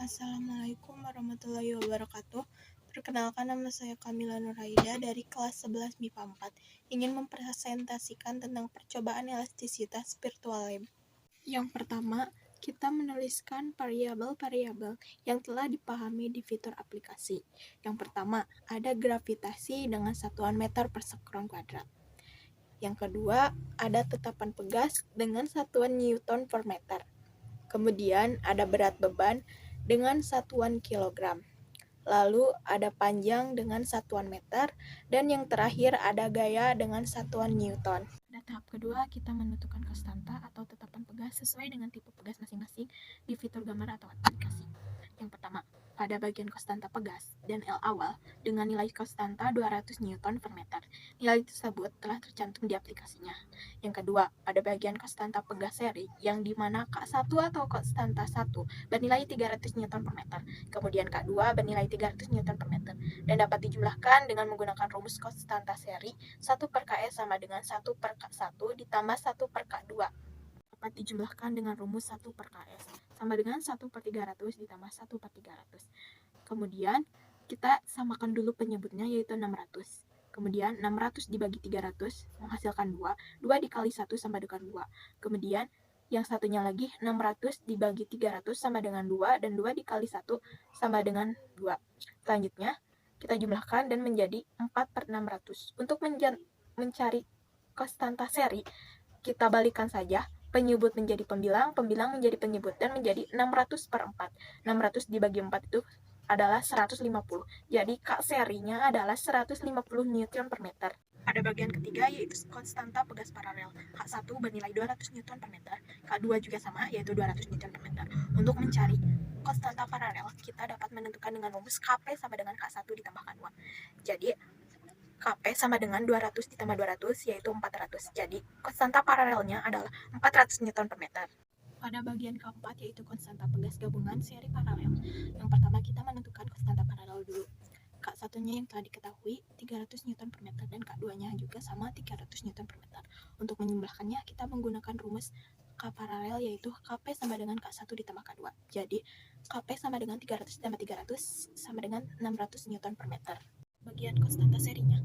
Assalamualaikum warahmatullahi wabarakatuh. Perkenalkan, nama saya Kamila Nuraida dari kelas 11 MIPA 4. Ingin mempresentasikan tentang percobaan elastisitas virtual lab. Yang pertama, kita menuliskan variabel-variabel yang telah dipahami di fitur aplikasi. Yang pertama, ada gravitasi dengan satuan meter per sekron kuadrat. Yang kedua, ada tetapan pegas dengan satuan Newton per meter. Kemudian ada berat beban dengan satuan kilogram. Lalu ada panjang dengan satuan meter, dan yang terakhir ada gaya dengan satuan Newton. Pada tahap kedua, kita menentukan konstanta atau tetapan pegas sesuai dengan tipe pegas masing-masing di fitur gambar atau aplikasi. Yang pertama, pada bagian konstanta pegas dan L awal dengan nilai konstanta 200 Newton per meter. Nilai tersebut telah tercantum di aplikasinya. Yang kedua, pada bagian konstanta pegas seri yang dimana K1 atau konstanta 1 bernilai 300 Newton per meter. Kemudian K2 bernilai 300 Newton per meter dan dapat dijumlahkan dengan menggunakan rumus konstanta seri 1 per Ks sama dengan 1 per K1 ditambah 1 per K2. Dapat dijumlahkan dengan rumus 1 per Ks sama dengan 1 per 300 ditambah 1 per 300. Kemudian kita samakan dulu penyebutnya, yaitu 600. Kemudian 600 dibagi 300 menghasilkan 2. 2 dikali 1 sama dengan 2. Kemudian yang satunya lagi 600 dibagi 300 sama dengan 2, dan 2 dikali 1 sama dengan 2. Selanjutnya kita jumlahkan dan menjadi 4 per 600. Untuk mencari konstanta seri, kita balikan saja. Penyebut menjadi pembilang, pembilang menjadi penyebut, dan menjadi 600 per 4. 600 dibagi 4 itu adalah 150. Jadi K serinya adalah 150 Newton per meter. Pada bagian ketiga, yaitu konstanta pegas paralel. K1 bernilai 200 Newton per meter. K2 juga sama, yaitu 200 Newton per meter. Untuk mencari konstanta paralel, kita dapat menentukan dengan rumus Kp sama dengan K1 ditambah K2. Jadi Kp sama dengan 200 ditambah 200, yaitu 400. Jadi konstanta paralelnya adalah 400 Newton per meter. Pada bagian keempat, yaitu konstanta pegas gabungan seri paralel. Yang pertama, kita menentukan konstanta paralel dulu. K1-nya yang telah diketahui 300 Newton per meter, dan K2-nya juga sama 300 Newton per meter. Untuk menjumlahkannya, kita menggunakan rumus K paralel, yaitu Kp sama dengan K1 ditambah K2. Jadi Kp sama dengan 300 ditambah 300 sama dengan 600 Newton per meter. Bagian konstanta serinya,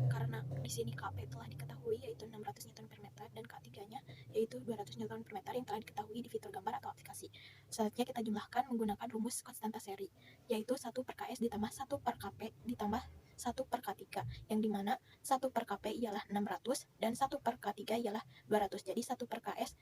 karena di sini Kp telah diketahui yaitu 600 Newton per meter, dan K3-nya yaitu 200 Newton per meter yang telah diketahui di fitur gambar atau aplikasi. Selanjutnya kita jumlahkan menggunakan rumus konstanta seri, yaitu 1 per Ks ditambah 1 per Kp ditambah 1 per K3, yang dimana 1 per Kp ialah 600 dan 1 per K3 ialah 200. Jadi 1 per Ks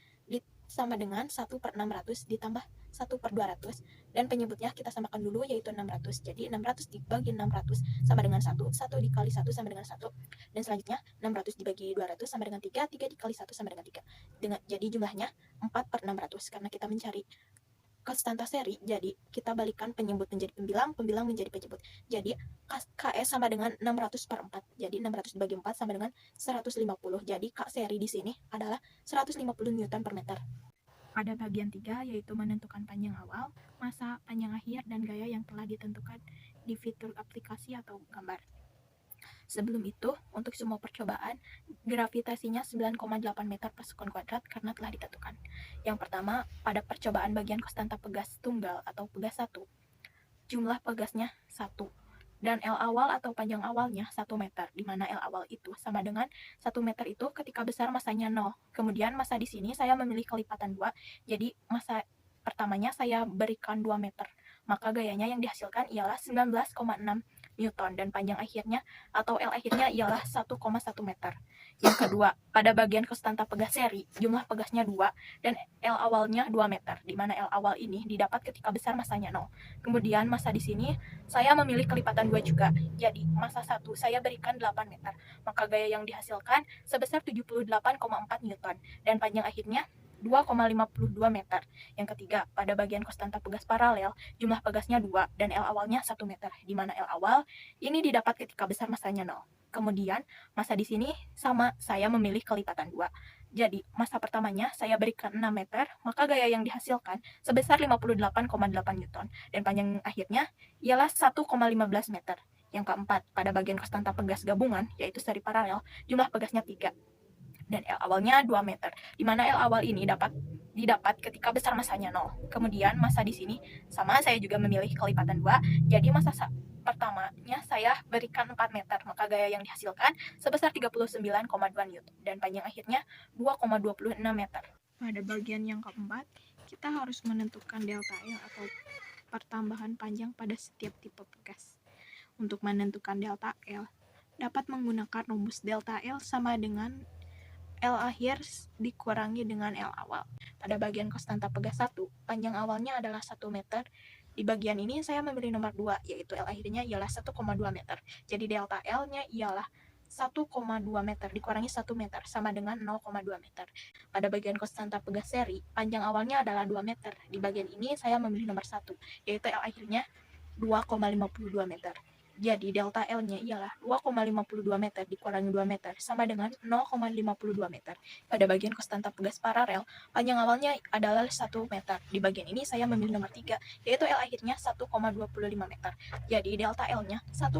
sama dengan 1 per 600 ditambah 1 per 200, dan penyebutnya kita samakan dulu, yaitu 600. Jadi 600 dibagi 600 sama dengan 1, 1 dikali 1 sama dengan 1, dan selanjutnya 600 dibagi 200 sama dengan 3, 3 dikali 1 sama dengan 3. Jadi jumlahnya 4 per 600. Karena kita mencari konstanta seri, jadi kita balikan penyebut menjadi pembilang, pembilang menjadi penyebut. Jadi Ks sama dengan 600 per 4. Jadi 600 dibagi 4 sama dengan 150. Jadi K seri di sini adalah 150 Newton per meter. Pada bagian 3, yaitu menentukan panjang awal, masa, panjang akhir, dan gaya yang telah ditentukan di fitur aplikasi atau gambar. Sebelum itu, untuk semua percobaan, gravitasinya 9,8 meter per sekon kuadrat karena telah ditentukan. Yang pertama, pada percobaan bagian konstanta pegas tunggal atau pegas 1, jumlah pegasnya 1. Dan L awal atau panjang awalnya 1 meter, di mana L awal itu sama dengan 1 meter itu ketika besar masanya 0. Kemudian masa di sini saya memilih kelipatan 2, jadi masa pertamanya saya berikan 2 meter. Maka gayanya yang dihasilkan ialah 19,6 Newton, dan panjang akhirnya atau L akhirnya ialah 1,1 meter. Yang kedua, pada bagian konstanta pegas seri, jumlah pegasnya 2 dan L awalnya 2 meter, di mana L awal ini didapat ketika besar masanya 0. Kemudian masa di sini saya memilih kelipatan 2 juga, jadi masa 1 saya berikan 8 meter. Maka gaya yang dihasilkan sebesar 78,4 Newton, dan panjang akhirnya 2,52 meter. Yang ketiga, pada bagian konstanta pegas paralel, jumlah pegasnya 2 dan L awalnya 1 meter, di mana L awal ini didapat ketika besar masanya 0. Kemudian masa di sini sama, saya memilih kelipatan 2. Jadi masa pertamanya saya berikan 6 meter, maka gaya yang dihasilkan sebesar 58,8 Newton, dan panjang akhirnya ialah 1,15 meter. Yang keempat, pada bagian konstanta pegas gabungan, yaitu seri paralel, jumlah pegasnya 3 dan L awalnya 2 meter, di mana L awal ini didapat ketika besar masanya 0. Kemudian massa di sini sama, saya juga memilih kelipatan 2, jadi massa pertamanya saya berikan 4 meter, maka gaya yang dihasilkan sebesar 39,2 Newton, dan panjang akhirnya 2,26 meter. Pada bagian yang keempat, kita harus menentukan delta L atau pertambahan panjang pada setiap tipe pegas. Untuk menentukan delta L, dapat menggunakan rumus delta L sama dengan L akhir dikurangi dengan L awal. Pada bagian konstanta pegas 1, panjang awalnya adalah 1 meter. Di bagian ini saya memilih nomor 2, yaitu L akhirnya ialah 1,2 meter. Jadi delta L-nya ialah 1,2 meter dikurangi 1 meter sama dengan 0,2 meter. Pada bagian konstanta pegas seri, panjang awalnya adalah 2 meter. Di bagian ini saya memilih nomor 1, yaitu L akhirnya 2,52 meter. Jadi delta L-nya ialah 2,52 meter dikurangi 2 meter sama dengan 0,52 meter. Pada bagian konstanta pegas paralel, panjang awalnya adalah 1 meter. Di bagian ini saya memilih nomor 3, yaitu L akhirnya 1,25 meter. Jadi delta L-nya 1,25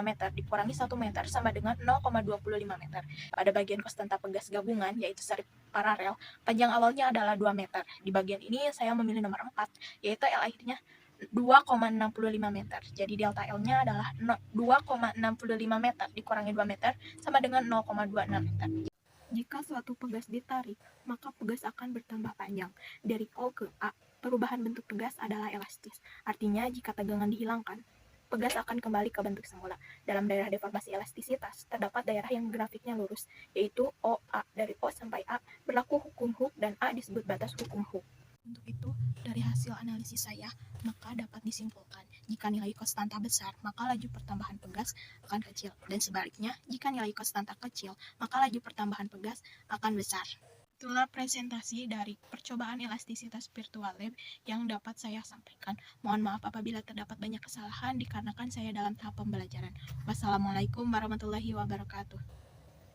meter dikurangi 1 meter sama dengan 0,25 meter. Pada bagian konstanta pegas gabungan, yaitu seri paralel, panjang awalnya adalah 2 meter. Di bagian ini saya memilih nomor 4, yaitu L akhirnya 2,65 meter. Jadi delta L-nya adalah 2,65 meter dikurangi 2 meter sama dengan 0,26 meter. Jika suatu pegas ditarik, maka pegas akan bertambah panjang. Dari O ke A, perubahan bentuk pegas adalah elastis. Artinya, jika tegangan dihilangkan, pegas akan kembali ke bentuk semula. Dalam daerah deformasi elastisitas, terdapat daerah yang grafiknya lurus, yaitu OA. Dari O sampai A, berlaku hukum Hooke dan A disebut batas hukum Hooke. Untuk itu, dari hasil analisis saya, maka dapat disimpulkan, jika nilai konstanta besar, maka laju pertambahan pegas akan kecil, dan sebaliknya, jika nilai konstanta kecil, maka laju pertambahan pegas akan besar. Itulah presentasi dari percobaan elastisitas virtual lab yang dapat saya sampaikan. Mohon maaf apabila terdapat banyak kesalahan dikarenakan saya dalam tahap pembelajaran. Wassalamualaikum warahmatullahi wabarakatuh.